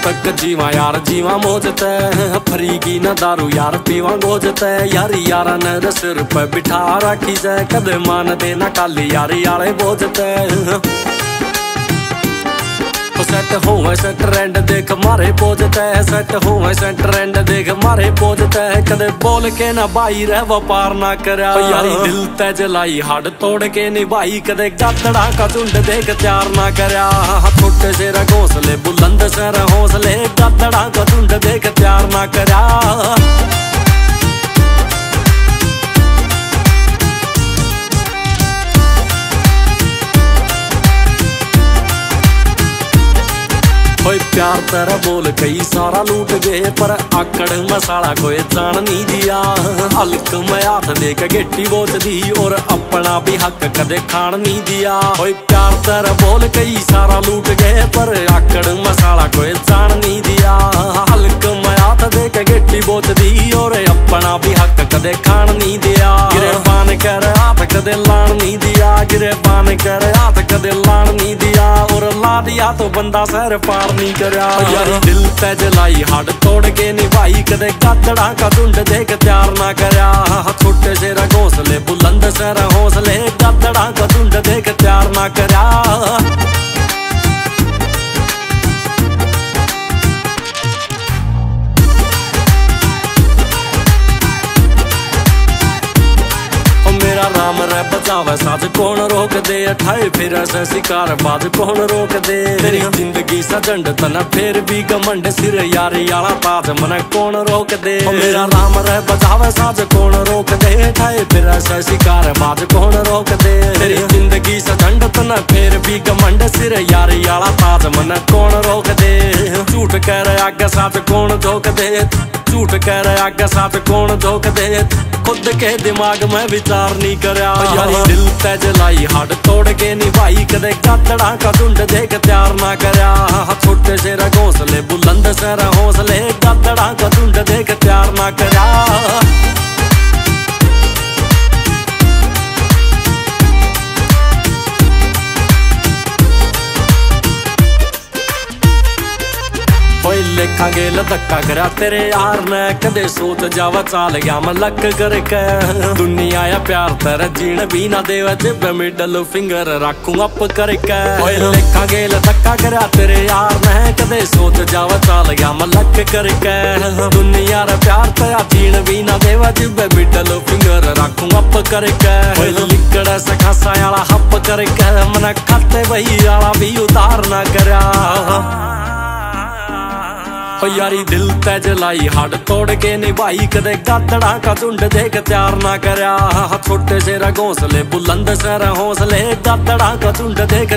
तक जीवा यार जीवा मौजते, फरीगी न दारू यार पीवा गोजते। यारी यारा ने सिर पे बिठा रखी से, कदे मान देना काली यारी यारे बोझते। सेट हो से ट्रेंड देख मारे पोजते, सेट हो से ट्रेंड देख मारे पोजते। कदे बोल के ना बाई रे व्यापार ना करया, यारी दिल ते जलाई हाड़ तोड़ के निभाई। कदे गादड़ा का झुंड देख तैयार ना करया, छोटे से घोंसले बुलंद से हौसले। गादड़ा का झुंड देख तैयार ना करया। कोई प्यार तेरा बोल कई सारा लूट गए, पर आकड़ मसाला कोई जान नहीं दिया। हल्क में हाथ दे के गेटी बोच दी, और अपना भी हक कदे खान नहीं दिया। कोई प्यार तेरा बोल कई सारा लूट गए, पर आकड़ मसाला कोई जान नहीं दिया। हल्क में हाथ दे के गेटी बोच दी, और अपना भी हक कदे खान नहीं दिया। गिरबान कर हाथ कदे लान नहीं दिया, गिरबान कर हाथ कदे लान नहीं दिया। और ला दिया तो बंदा सर पार नहीं करया, यारी दिल ते जलाई हाड़ तोड़ के निभाई। कदे गादड़ा का झुंड देख तैयार ना करया, छोटे से घोंसले बुलंद से हौसले। गादड़ा का झुंड देख तैयार ना करया। मेरा राम रे बचावे साज कौन रोक दे, ठाए फिर ऐसे शिकार बाज कौन रोक दे। तेरी जिंदगी सजंड तना फिर भी घमंड, सिर यारी आला ताज मन कौन रोक दे। मेरा राम रे बचावे साज कौन रोक दे, ठाए फिर ऐसे शिकार बाज कौन रोक दे। तेरी जिंदगी सजंड तना फिर भी घमंड, सिर यारी आला ताज मन कौन रोक दे। झूठ कह रहे आगे साथ कौन धोख दे, झूठ कह रहे आगे साथ कौन धोख दे। खुद के दिमाग में विचार नहीं करया, यारी दिल ते जलाई हाड़ तोड़ के निभाई। कदे गादड़ा का झुंड देख तैयार ना करया, छोटे से घोंसले बुलंद से हौसले। गादड़ा का झुंड देख तैयार ना करया। लेखा गेल धक्का करा तेरे यार ने, कदे सोच जावा चाल गया मैं लक करके। दुनिया या प्यार तेरा जीण भी ना देवे, जिब मिडल फिंगर रखूं अप करके। लेखा गेल धक्का करा तेरे यार ने, कदे सोच जावा चाल गया मैं लक करके। दुनिया रा प्यार तेरा जीण भी ना देवे, जिब मिडल फिंगर रखूं अप करके। लिकड़ा से खासा आला हप करके, मन खाते वही आला भी उतार ना करया। यारी दिल ते जलाई हाड़ तोड़ के निभाई। कदे गादड़ा का झुंड देख तैयार ना करया, छोटे से घोंसले बुलंद से हौसले। गादड़ा का झुंड देख